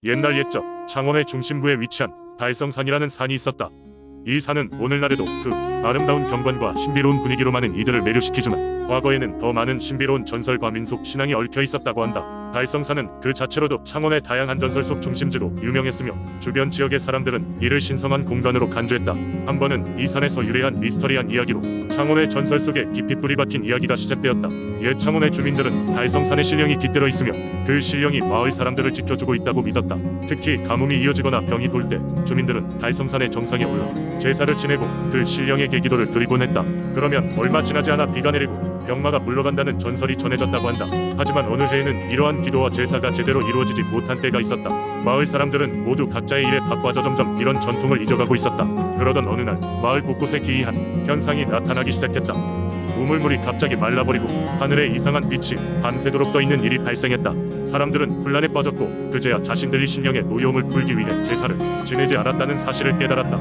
옛날 옛적 창원의 중심부에 위치한 달성산이라는 산이 있었다. 이 산은 오늘날에도 그 아름다운 경관과 신비로운 분위기로 많은 이들을 매료시키지만 과거에는 더 많은 신비로운 전설과 민속 신앙이 얽혀 있었다고 한다. 달성산은 그 자체로도 창원의 다양한 전설 속 중심지로 유명했으며 주변 지역의 사람들은 이를 신성한 공간으로 간주했다. 한 번은 이 산에서 유래한 미스터리한 이야기로 창원의 전설 속에 깊이 뿌리 박힌 이야기가 시작되었다. 옛 창원의 주민들은 달성산에 신령이 깃들어 있으며 그 신령이 마을 사람들을 지켜주고 있다고 믿었다. 특히 가뭄이 이어지거나 병이 돌 때 주민들은 달성산의 정상에 올라 제사를 지내고 그 신령에게 기도를 드리곤 했다. 그러면 얼마 지나지 않아 비가 내리고 병마가 물러간다는 전설이 전해졌다고 한다. 하지만 어느 해에는 이러한 기도와 제사가 제대로 이루어지지 못한 때가 있었다. 마을 사람들은 모두 각자의 일에 바빠져 점점 이런 전통을 잊어가고 있었다. 그러던 어느 날 마을 곳곳에 기이한 현상이 나타나기 시작했다. 우물물이 갑자기 말라버리고 하늘에 이상한 빛이 밤새도록 떠있는 일이 발생했다. 사람들은 혼란에 빠졌고 그제야 자신들이 신령의 노여움을 풀기 위해 제사를 지내지 않았다는 사실을 깨달았다.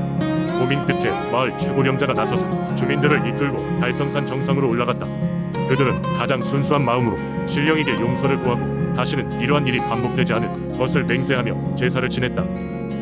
고민 끝에 마을 최고령자가 나서서 주민들을 이끌고 달성산 정상으로 올라갔다. 그들은 가장 순수한 마음으로 신령에게 용서를 구하고 다시는 이러한 일이 반복되지 않을 것을 맹세하며 제사를 지냈다.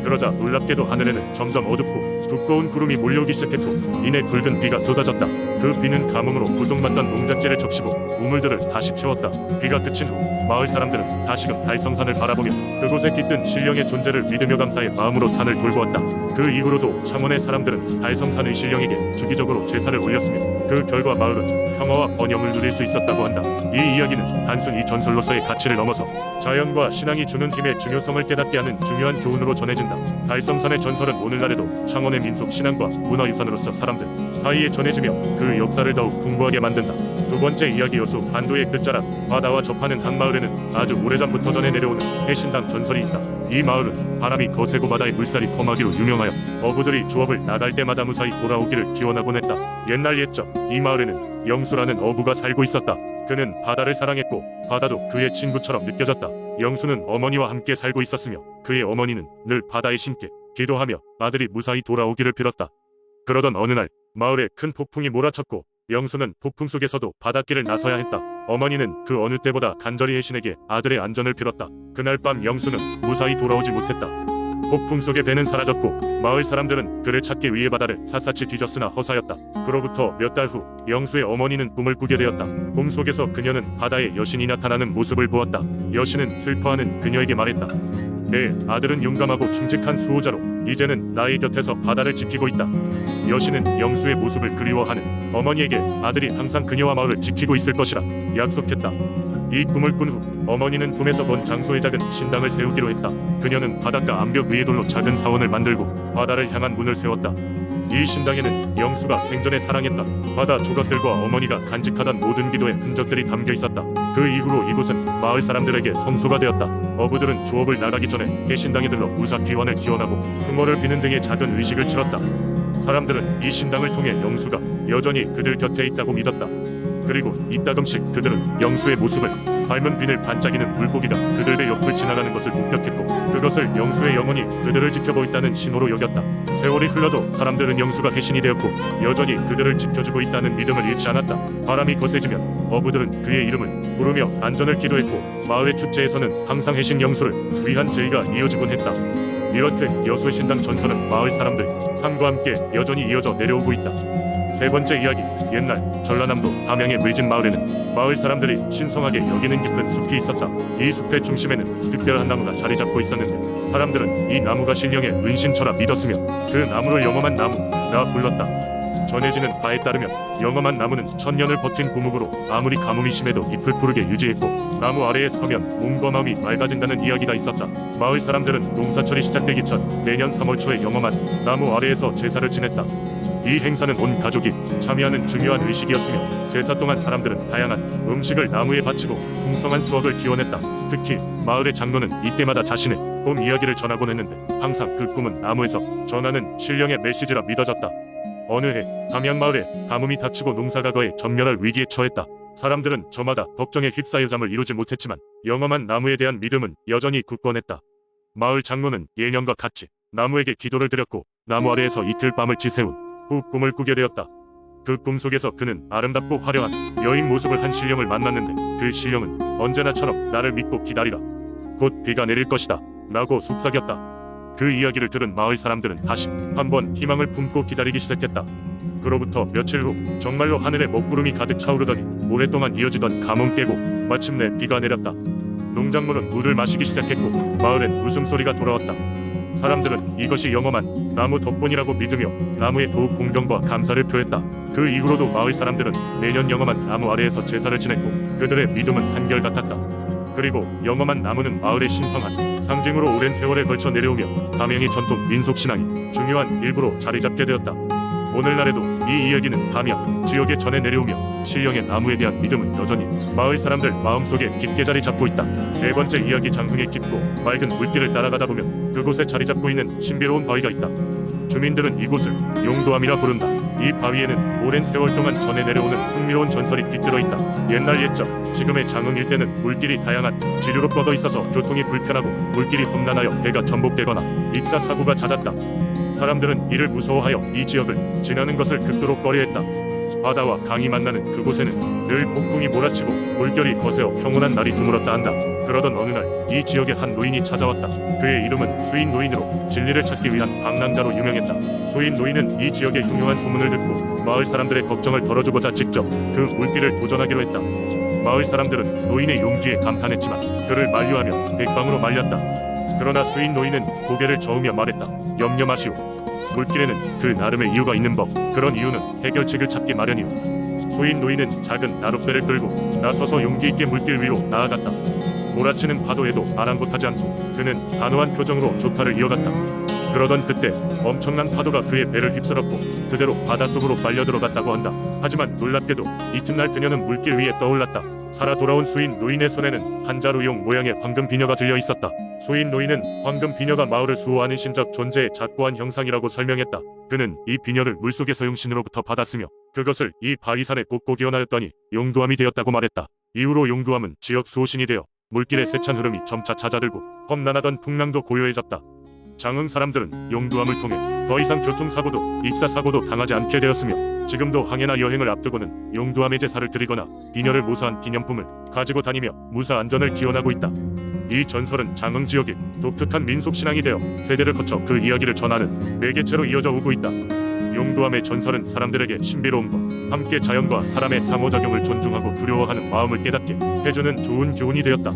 그러자 놀랍게도 하늘에는 점점 어둡고 두꺼운 구름이 몰려오기 시작했고 이내 굵은 비가 쏟아졌다. 그 비는 가뭄으로 고통받던 농작지를 적시고 우물들을 다시 채웠다. 비가 그친 후 마을 사람들은 다시금 달성산을 바라보며 그곳에 깃든 신령의 존재를 믿으며 감사의 마음으로 산을 돌보았다. 그 이후로도 창원의 사람들은 달성산의 신령에게 주기적으로 제사를 올렸으며 그 결과 마을은 평화와 번영을 누릴 수 있었다고 한다. 이 이야기는 단순히 전설로서의 가치를 넘어서 자연과 신앙이 주는 힘의 중요성을 깨닫게 하는 중요한 교훈으로 전해진다. 달성산의 전설은 오늘날에도 창원의 민속 신앙과 문화유산으로서 사람들 사이에 전해지며 그 역사를 더욱 풍부하게 만든다. 두 번째 이야기 요소 반도의 끝자락 바다와 접하는 한 마을에는 아주 오래전부터 전해 내려오는 해신당 전설이 있다. 이 마을은 바람이 거세고 바다의 물살이 험하기로 유명하여 어부들이 조업을 나갈 때마다 무사히 돌아오기를 기원하곤 했다. 옛날 옛적 이 마을에는 영수라는 어부가 살고 있었다. 그는 바다를 사랑했고 바다도 그의 친구처럼 느껴졌다. 영수는 어머니와 함께 살고 있었으며 그의 어머니는 늘 바다의 신께 기도하며 아들이 무사히 돌아오기를 빌었다. 그러던 어느 날 마을에 큰 폭풍이 몰아쳤고 영수는 폭풍 속에서도 바닷길을 나서야 했다. 어머니는 그 어느 때보다 간절히 해신에게 아들의 안전을 빌었다. 그날 밤 영수는 무사히 돌아오지 못했다. 폭풍 속의 배는 사라졌고 마을 사람들은 그를 찾기 위해 바다를 샅샅이 뒤졌으나 허사였다. 그로부터 몇 달 후 영수의 어머니는 꿈을 꾸게 되었다. 꿈 속에서 그녀는 바다에 여신이 나타나는 모습을 보았다. 여신은 슬퍼하는 그녀에게 말했다. 내 아들은 용감하고 충직한 수호자로 이제는 나의 곁에서 바다를 지키고 있다. 여신은 영수의 모습을 그리워하는 어머니에게 아들이 항상 그녀와 마을을 지키고 있을 것이라 약속했다. 이 꿈을 꾼 후 어머니는 꿈에서 본 장소에 작은 신당을 세우기로 했다. 그녀는 바닷가 암벽 위에 돌로 작은 사원을 만들고 바다를 향한 문을 세웠다. 이 신당에는 영수가 생전에 사랑했던 바다 조각들과 어머니가 간직하던 모든 기도의 흔적들이 담겨 있었다. 그 이후로 이곳은 마을 사람들에게 성소가 되었다. 어부들은 조업을 나가기 전에 해신당에 들러 무사 귀환을 기원하고 풍어를 비는 등의 작은 의식을 치렀다. 사람들은 이 신당을 통해 영수가 여전히 그들 곁에 있다고 믿었다. 그리고 이따금씩 그들은 영수의 모습을 닮은 비늘 반짝이는 물고기가 그들의 옆을 지나가는 것을 목격했고 그것을 영수의 영혼이 그들을 지켜보고 있다는 신호로 여겼다. 세월이 흘러도 사람들은 영수가 해신이 되었고 여전히 그들을 지켜주고 있다는 믿음을 잃지 않았다. 바람이 거세지면 어부들은 그의 이름을 부르며 안전을 기도했고 마을의 축제에서는 항상 해신 영수를 위한 제의가 이어지곤 했다. 이렇게 여수신당 전설은 마을 사람들 삶과 함께 여전히 이어져 내려오고 있다. 세 번째 이야기. 옛날 전라남도 담양의 물진 마을에는 마을 사람들이 신성하게 여기는 깊은 숲이 있었다. 이 숲의 중심에는 특별한 나무가 자리 잡고 있었는데 사람들은 이 나무가 신령의 은신처라 믿었으며 그 나무를 영험한 나무라 불렀다. 전해지는 바에 따르면 영험한 나무는 천년을 버틴 부목으로 아무리 가뭄이 심해도 잎을 푸르게 유지했고 나무 아래에 서면 몸과 마음이 맑아진다는 이야기가 있었다. 마을 사람들은 농사철이 시작되기 전 매년 3월 초에 영험한 나무 아래에서 제사를 지냈다. 이 행사는 온 가족이 참여하는 중요한 의식이었으며 제사 동안 사람들은 다양한 음식을 나무에 바치고 풍성한 수확을 기원했다. 특히 마을의 장로는 이때마다 자신의 꿈 이야기를 전하곤 했는데 항상 그 꿈은 나무에서 전하는 신령의 메시지라 믿어졌다. 어느 해 담양 마을에 가뭄이 닥치고 농사가 거의 전멸할 위기에 처했다. 사람들은 저마다 걱정에 휩싸여 잠을 이루지 못했지만 영험한 나무에 대한 믿음은 여전히 굳건했다. 마을 장로는 예년과 같이 나무에게 기도를 드렸고 나무 아래에서 이틀 밤을 지새운 후 꿈을 꾸게 되었다. 그 꿈속에서 그는 아름답고 화려한 여인 모습을 한 신령을 만났는데 그 신령은 언제나처럼 나를 믿고 기다리라. 곧 비가 내릴 것이다 라고 속삭였다. 그 이야기를 들은 마을 사람들은 다시 한번 희망을 품고 기다리기 시작했다. 그로부터 며칠 후 정말로 하늘에 먹구름이 가득 차오르더니 오랫동안 이어지던 가뭄 깨고 마침내 비가 내렸다. 농작물은 물을 마시기 시작했고 마을엔 웃음소리가 돌아왔다. 사람들은 이것이 영험한 나무 덕분이라고 믿으며 나무에 더욱 공경과 감사를 표했다. 그 이후로도 마을 사람들은 매년 영험한 나무 아래에서 제사를 지냈고 그들의 믿음은 한결같았다. 그리고 영험한 나무는 마을의 신성한 상징으로 오랜 세월에 걸쳐 내려오며 담양의 전통 민속신앙이 중요한 일부로 자리잡게 되었다. 오늘날에도 이 이야기는 담양 지역에 전해 내려오며 신령의 나무에 대한 믿음은 여전히 마을 사람들 마음속에 깊게 자리 잡고 있다. 네 번째 이야기. 장흥의 깊고 맑은 물길을 따라가다 보면 그곳에 자리 잡고 있는 신비로운 바위가 있다. 주민들은 이곳을 용도암이라 부른다. 이 바위에는 오랜 세월 동안 전해 내려오는 흥미로운 전설이 깃들어 있다. 옛날 옛적 지금의 장흥 일대는 물길이 다양한 지류로 뻗어 있어서 교통이 불편하고 물길이 험난하여 배가 전복되거나 익사 사고가 잦았다. 사람들은 이를 무서워하여 이 지역을 지나는 것을 극도로 꺼려했다. 바다와 강이 만나는 그곳에는 늘 폭풍이 몰아치고 물결이 거세어 평온한 날이 드물었다 한다. 그러던 어느 날 이 지역에 한 노인이 찾아왔다. 그의 이름은 수인 노인으로 진리를 찾기 위한 방랑자로 유명했다. 수인 노인은 이 지역의 흉흉한 소문을 듣고 마을 사람들의 걱정을 덜어주고자 직접 그 물길을 도전하기로 했다. 마을 사람들은 노인의 용기에 감탄했지만 그를 만류하며 백방으로 말렸다. 그러나 수인 노인은 고개를 저으며 말했다. 염려 마시오. 물길에는 그 나름의 이유가 있는 법. 그런 이유는 해결책을 찾기 마련이오. 수인 노인은 작은 나룻배를 끌고 나서서 용기 있게 물길 위로 나아갔다. 몰아치는 파도에도 아랑곳하지 않고 그는 단호한 표정으로 조타를 이어갔다. 그러던 그때 엄청난 파도가 그의 배를 휩쓸었고 그대로 바닷속으로 빨려 들어갔다고 한다. 하지만 놀랍게도 이튿날 그녀는 물길 위에 떠올랐다. 살아 돌아온 수인 노인의 손에는 한자루용 모양의 황금 비녀가 들려 있었다. 수인 노인은 황금 비녀가 마을을 수호하는 신적 존재의 작고한 형상이라고 설명했다. 그는 이 비녀를 물속의 서용신으로부터 받았으며 그것을 이 바위산에 꽂고 기원하였더니 용두암이 되었다고 말했다. 이후로 용두암은 지역 수호신이 되어 물길의 세찬 흐름이 점차 잦아들고 험난하던 풍랑도 고요해졌다. 장흥 사람들은 용두암을 통해 더 이상 교통사고도 익사사고도 당하지 않게 되었으며 지금도 항해나 여행을 앞두고는 용두암의 제사를 드리거나 비녀를 모사한 기념품을 가지고 다니며 무사 안전을 기원하고 있다. 이 전설은 장흥 지역의 독특한 민속신앙이 되어 세대를 거쳐 그 이야기를 전하는 매개체로 이어져 오고 있다. 용두암의 전설은 사람들에게 신비로움과 함께 자연과 사람의 상호작용을 존중하고 두려워하는 마음을 깨닫게 해주는 좋은 교훈이 되었다.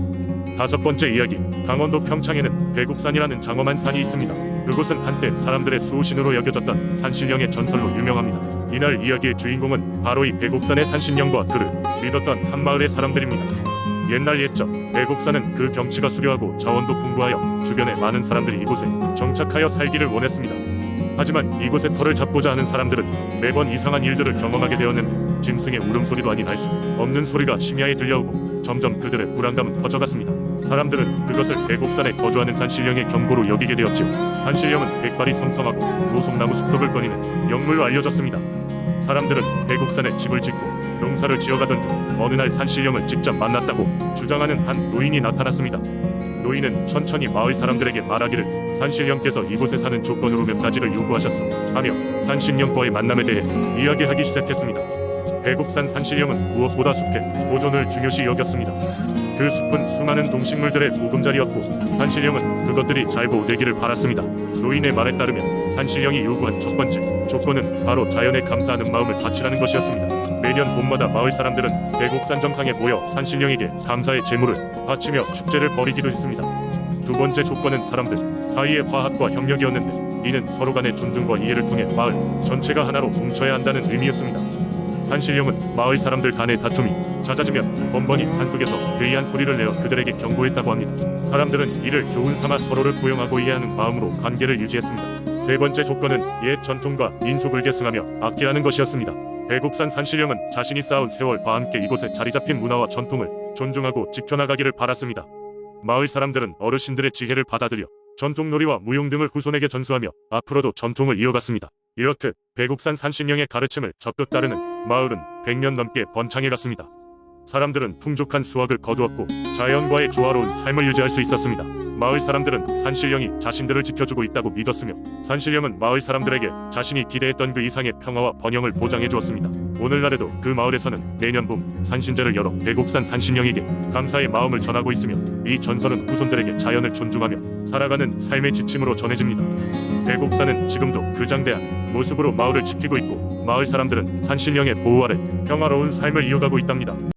다섯 번째 이야기. 강원도 평창에는 배국산이라는 장엄한 산이 있습니다. 그곳은 한때 사람들의 수호신으로 여겨졌던 산신령의 전설로 유명합니다. 이날 이야기의 주인공은 바로 이 배국산의 산신령과 그를 믿었던 한마을의 사람들입니다. 옛날 옛적 배국산은 그 경치가 수려하고 자원도 풍부하여 주변의 많은 사람들이 이곳에 정착하여 살기를 원했습니다. 하지만 이곳에 터를 잡고자 하는 사람들은 매번 이상한 일들을 경험하게 되었는데 짐승의 울음소리도 아닌 알 수 없는 소리가 심야에 들려오고 점점 그들의 불안감은 커져갔습니다. 사람들은 그것을 배곡산에 거주하는 산신령의 경고로 여기게 되었지요. 산신령은 백발이 성성하고 노송나무 숲속을 거니는 영물로 알려졌습니다. 사람들은 배곡산에 집을 짓고 농사를 지어가던 중 어느 날 산신령을 직접 만났다고 주장하는 한 노인이 나타났습니다. 노인은 천천히 마을 사람들에게 말하기를 산신령께서 이곳에 사는 조건으로 몇 가지를 요구하셨어 하며 산신령과의 만남에 대해 이야기하기 시작했습니다. 배곡산 산신령은 무엇보다 숲의 보존을 중요시 여겼습니다. 그 숲은 수많은 동식물들의 보금자리였고 산신령은 그것들이 잘 보호되기를 바랐습니다. 노인의 말에 따르면 산신령이 요구한 첫 번째 조건은 바로 자연에 감사하는 마음을 바치라는 것이었습니다. 매년 봄마다 마을 사람들은 배곡산 정상에 모여 산신령에게 감사의 제물을 바치며 축제를 벌이기도 했습니다. 두 번째 조건은 사람들 사이의 화합과 협력이었는데 이는 서로 간의 존중과 이해를 통해 마을 전체가 하나로 뭉쳐야 한다는 의미였습니다. 산신령은 마을 사람들 간의 다툼이 잦아지면 번번이 산속에서 괴이한 소리를 내어 그들에게 경고했다고 합니다. 사람들은 이를 교훈 삼아 서로를 포용하고 이해하는 마음으로 관계를 유지했습니다. 세 번째 조건은 옛 전통과 민속을 계승하며 아껴하는 것이었습니다. 배곡산 산신령은 자신이 쌓아온 세월과 함께 이곳에 자리잡힌 문화와 전통을 존중하고 지켜나가기를 바랐습니다. 마을 사람들은 어르신들의 지혜를 받아들여 전통놀이와 무용 등을 후손에게 전수하며 앞으로도 전통을 이어갔습니다. 이렇듯 배곡산 산신령의 가르침을 적극 따르는 마을은 100년 넘게 번창해갔습니다. 사람들은 풍족한 수확을 거두었고 자연과의 조화로운 삶을 유지할 수 있었습니다. 마을 사람들은 산신령이 자신들을 지켜주고 있다고 믿었으며 산신령은 마을 사람들에게 자신이 기대했던 그 이상의 평화와 번영을 보장해 주었습니다. 오늘날에도 그 마을에서는 매년 봄 산신제를 열어 대곡산 산신령에게 감사의 마음을 전하고 있으며 이 전설은 후손들에게 자연을 존중하며 살아가는 삶의 지침으로 전해집니다. 대곡산은 지금도 그 장대한 모습으로 마을을 지키고 있고 마을 사람들은 산신령의 보호 아래 평화로운 삶을 이어가고 있답니다.